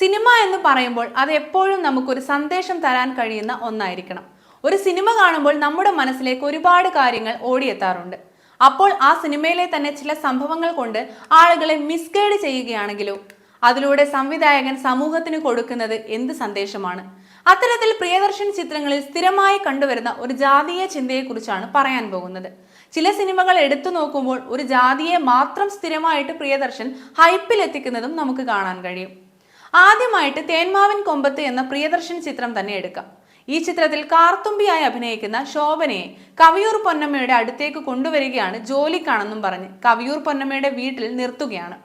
Cinema എന്ന് പറയുമ്പോൾ അത് എപ്പോഴും നമുക്കൊരു സന്ദേശം തരാൻ കഴിയുന്ന ഒന്നായിരിക്കണം. ഒരു സിനിമ കാണുമ്പോൾ നമ്മുടെ മനസ്സിലേക്ക് ഒരുപാട് കാര്യങ്ങൾ ഓടിയെത്താറുണ്ട്. അപ്പോൾ ആ സിനിമയിലെ തന്നെ ചില സംഭവങ്ങൾ കൊണ്ട് ആളുകളെ മിസ്ഗൈഡ് ചെയ്യുകയാണെങ്കിലോ അതിലൂടെ സംവിധായകൻ സമൂഹത്തിന് കൊടുക്കുന്നത് എന്ത് സന്ദേശമാണ്? അത്തരത്തിൽ പ്രിയദർശൻ ചിത്രങ്ങളിൽ സ്ഥിരമായി കണ്ടുവരുന്ന ഒരു ജാതീയ ചിന്തയെക്കുറിച്ചാണ് പറയാൻ പോകുന്നത്. ചില സിനിമകൾ എടുത്തു നോക്കുമ്പോൾ ഒരു ജാതിയെ മാത്രം സ്ഥിരമായിട്ട് പ്രിയദർശൻ ഹൈപ്പിലെത്തിക്കുന്നതും നമുക്ക് കാണാൻ കഴിയും. ആദ്യമായിട്ട് തേന്മാവിൻ കൊമ്പത്ത് എന്ന പ്രിയദർശൻ ചിത്രം തന്നെ എടുക്കാം. ഈ ചിത്രത്തിൽ കാർത്തുമ്പിയായി അഭിനയിക്കുന്ന ശോഭനയെ കവിയൂർ പൊന്നമ്മയുടെ അടുത്തേക്ക് കൊണ്ടുവരികയാണ് ജോലിക്കാണെന്നും പറഞ്ഞ് കവിയൂർ പൊന്നമ്മയുടെ വീട്ടിൽ നിർത്തുകയാണ്.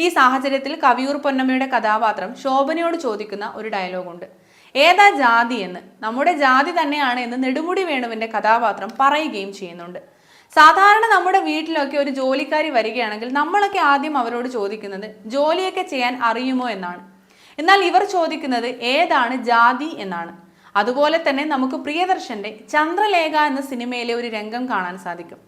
ഈ സാഹചര്യത്തിൽ കവിയൂർ പൊന്നമ്മയുടെ കഥാപാത്രം ശോഭനയോട് ചോദിക്കുന്ന ഒരു ഡയലോഗുണ്ട്. ഏതാ ജാതി എന്ന്. നമ്മുടെ ജാതി തന്നെയാണ് എന്ന് നെടുമുടി വേണുവിന്റെ കഥാപാത്രം പറയുകയും ചെയ്യുന്നുണ്ട്. സാധാരണ നമ്മുടെ വീട്ടിലൊക്കെ ഒരു ജോലിക്കാരി വരികയാണെങ്കിൽ നമ്മളൊക്കെ ആദ്യം അവരോട് ചോദിക്കുന്നത് ജോലിയൊക്കെ ചെയ്യാൻ അറിയുമോ എന്നാണ്. എന്നാൽ ഇവർ ചോദിക്കുന്നത് ഏതാണ് ജാതി എന്നാണ്. അതുപോലെ തന്നെ നമുക്ക് പ്രിയദർശന്റെ ചന്ദ്രലേഖ എന്ന സിനിമയിലെ ഒരു രംഗം കാണാൻ സാധിക്കും.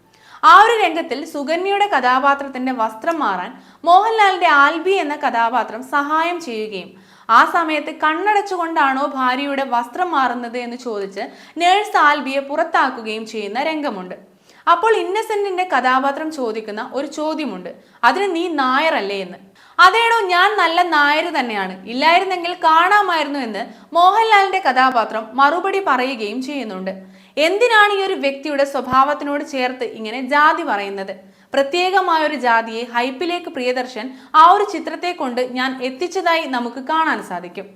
ആ ഒരു രംഗത്തിൽ സുകന്യയുടെ കഥാപാത്രത്തിന്റെ വസ്ത്രം മാറാൻ മോഹൻലാലിന്റെ ആൽബി എന്ന കഥാപാത്രം സഹായം ചെയ്യുകയും ആ സമയത്ത് കണ്ണടച്ചുകൊണ്ടാണോ ഭാര്യയുടെ വസ്ത്രം മാറുന്നത് എന്ന് ചോദിച്ച് നേഴ്സ് ആൽബിയെ പുറത്താക്കുകയും ചെയ്യുന്ന രംഗമുണ്ട്. അപ്പോൾ ഇന്നസെന്റിന്റെ കഥാപാത്രം ചോദിക്കുന്ന ഒരു ചോദ്യമുണ്ട്, അതിന് നീ നായരല്ലേ എന്ന്. അതേടോ, ഞാൻ നല്ല നായർ തന്നെയാണ്, ഇല്ലായിരുന്നെങ്കിൽ കാണാമായിരുന്നു എന്ന് മോഹൻലാലിന്റെ കഥാപാത്രം മറുപടി പറയുകയും ചെയ്യുന്നുണ്ട്. എന്തിനാണ് ഈ ഒരു വ്യക്തിയുടെ സ്വഭാവത്തിനോട് ചേർത്ത് ഇങ്ങനെ ജാതി പറയുന്നത്? പ്രത്യേകമായ ഒരു ജാതിയെ ഹൈപ്പിലേക്ക് പ്രിയദർശൻ ആ ഒരു ചിത്രത്തെ കൊണ്ട് ഞാൻ എത്തിച്ചതായി നമുക്ക് കാണാൻ സാധിക്കും.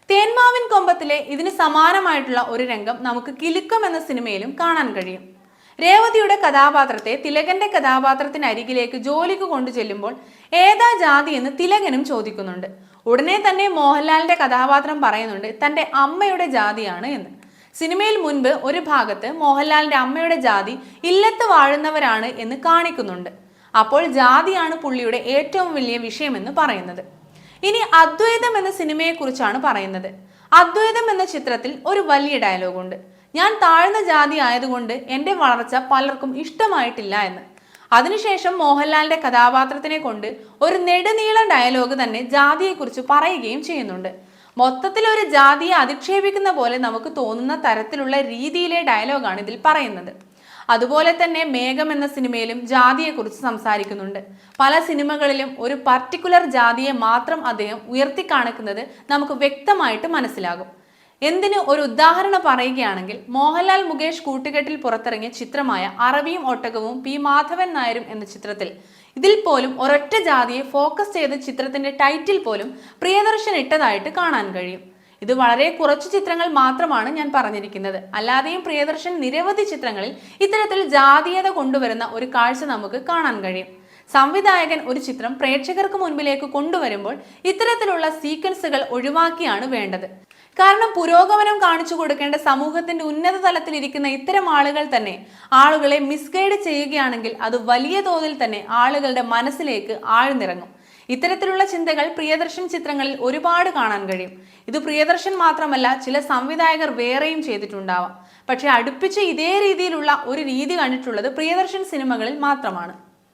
തേന്മാവിൻ കൊമ്പത്തിലെ ഇതിന് സമാനമായിട്ടുള്ള ഒരു രംഗം നമുക്ക് കിലുക്കം എന്ന സിനിമയിലും കാണാൻ കഴിയും. രേവതിയുടെ കഥാപാത്രത്തെ തിലകന്റെ കഥാപാത്രത്തിനരികിലേക്ക് ജോലിക്ക് കൊണ്ടു ചെല്ലുമ്പോൾ ഏതാ ജാതി എന്ന് തിലകനും ചോദിക്കുന്നുണ്ട്. ഉടനെ തന്നെ മോഹൻലാലിന്റെ കഥാപാത്രം പറയുന്നുണ്ട് തന്റെ അമ്മയുടെ ജാതിയാണ് എന്ന്. സിനിമയിൽ മുൻപ് ഒരു ഭാഗത്ത് മോഹൻലാലിന്റെ അമ്മയുടെ ജാതി ഇല്ലത്ത് വാഴുന്നവരാണ് എന്ന് കാണിക്കുന്നുണ്ട്. അപ്പോൾ ജാതിയാണ് പുള്ളിയുടെ ഏറ്റവും വലിയ വിഷയമെന്ന് പറയുന്നത്. ഇനി അദ്വൈതം എന്ന സിനിമയെ കുറിച്ചാണ് പറയുന്നത്. അദ്വൈതം എന്ന ചിത്രത്തിൽ ഒരു വലിയ ഡയലോഗുണ്ട്, ഞാൻ താഴ്ന്ന ജാതി ആയതുകൊണ്ട് എൻ്റെ വളർച്ച പലർക്കും ഇഷ്ടമായിട്ടില്ല എന്ന്. അതിനുശേഷം മോഹൻലാലിന്റെ കഥാപാത്രത്തിനെ കൊണ്ട് ഒരു നെടുനീള ഡയലോഗ് തന്നെ ജാതിയെക്കുറിച്ച് പറയുകയും ചെയ്യുന്നുണ്ട്. മൊത്തത്തിൽ ഒരു ജാതിയെ അധിക്ഷേപിക്കുന്ന പോലെ നമുക്ക് തോന്നുന്ന തരത്തിലുള്ള രീതിയിലെ ഡയലോഗാണ് ഇതിൽ പറയുന്നത്. അതുപോലെ തന്നെ മേഘം എന്ന സിനിമയിലും ജാതിയെക്കുറിച്ച് സംസാരിക്കുന്നുണ്ട്. പല സിനിമകളിലും ഒരു പർട്ടിക്കുലർ ജാതിയെ മാത്രം അദ്ദേഹം ഉയർത്തിക്കാണിക്കുന്നത് നമുക്ക് വ്യക്തമായിട്ട് മനസ്സിലാകും. എന്തിന് ഒരു ഉദാഹരണം പറയുകയാണെങ്കിൽ മോഹൻലാൽ മുകേഷ് കൂട്ടുകെട്ടിൽ പുറത്തിറങ്ങിയ ചിത്രമായ അറബിയും ഒട്ടകവും പി മാധവൻ നായരും എന്ന ചിത്രത്തിൽ ഇതിൽ പോലും ഒരൊറ്റ ജാതിയെ ഫോക്കസ് ചെയ്ത ചിത്രത്തിന്റെ ടൈറ്റിൽ പോലും പ്രിയദർശൻ ഇട്ടതായിട്ട് കാണാൻ കഴിയും. ഇത് വളരെ കുറച്ചു ചിത്രങ്ങൾ മാത്രമാണ് ഞാൻ പറഞ്ഞിരിക്കുന്നത്. അല്ലാതെയും പ്രിയദർശൻ നിരവധി ചിത്രങ്ങളിൽ ഇത്തരത്തിൽ ജാതീയത കൊണ്ടുവരുന്ന ഒരു കാഴ്ച നമുക്ക് കാണാൻ കഴിയും. സംവിധായകൻ ഒരു ചിത്രം പ്രേക്ഷകർക്ക് മുൻപിലേക്ക് കൊണ്ടുവരുമ്പോൾ ഇത്തരത്തിലുള്ള സീക്വൻസുകൾ ഒഴിവാക്കിയാണ് വേണ്ടത്. കാരണം പുരോഗമനം കാണിച്ചു കൊടുക്കേണ്ട സമൂഹത്തിന്റെ ഉന്നത തലത്തിൽ ഇരിക്കുന്ന ഇത്തരം ആളുകൾ തന്നെ ആളുകളെ മിസ്ഗൈഡ് ചെയ്യുകയാണെങ്കിൽ അത് വലിയ തോതിൽ തന്നെ ആളുകളുടെ മനസ്സിലേക്ക് ആഴ്ന്നിറങ്ങും. ഇത്തരത്തിലുള്ള ചിന്തകൾ പ്രിയദർശൻ ചിത്രങ്ങളിൽ ഒരുപാട് കാണാൻ കഴിയും. ഇത് പ്രിയദർശൻ മാത്രമല്ല, ചില സംവിധായകർ വേറെയും ചെയ്തിട്ടുണ്ടാവാം. പക്ഷെ അടുപ്പിച്ച് ഇതേ രീതിയിലുള്ള ഒരു രീതി കണ്ടിട്ടുള്ളത് പ്രിയദർശൻ സിനിമകളിൽ മാത്രമാണ്.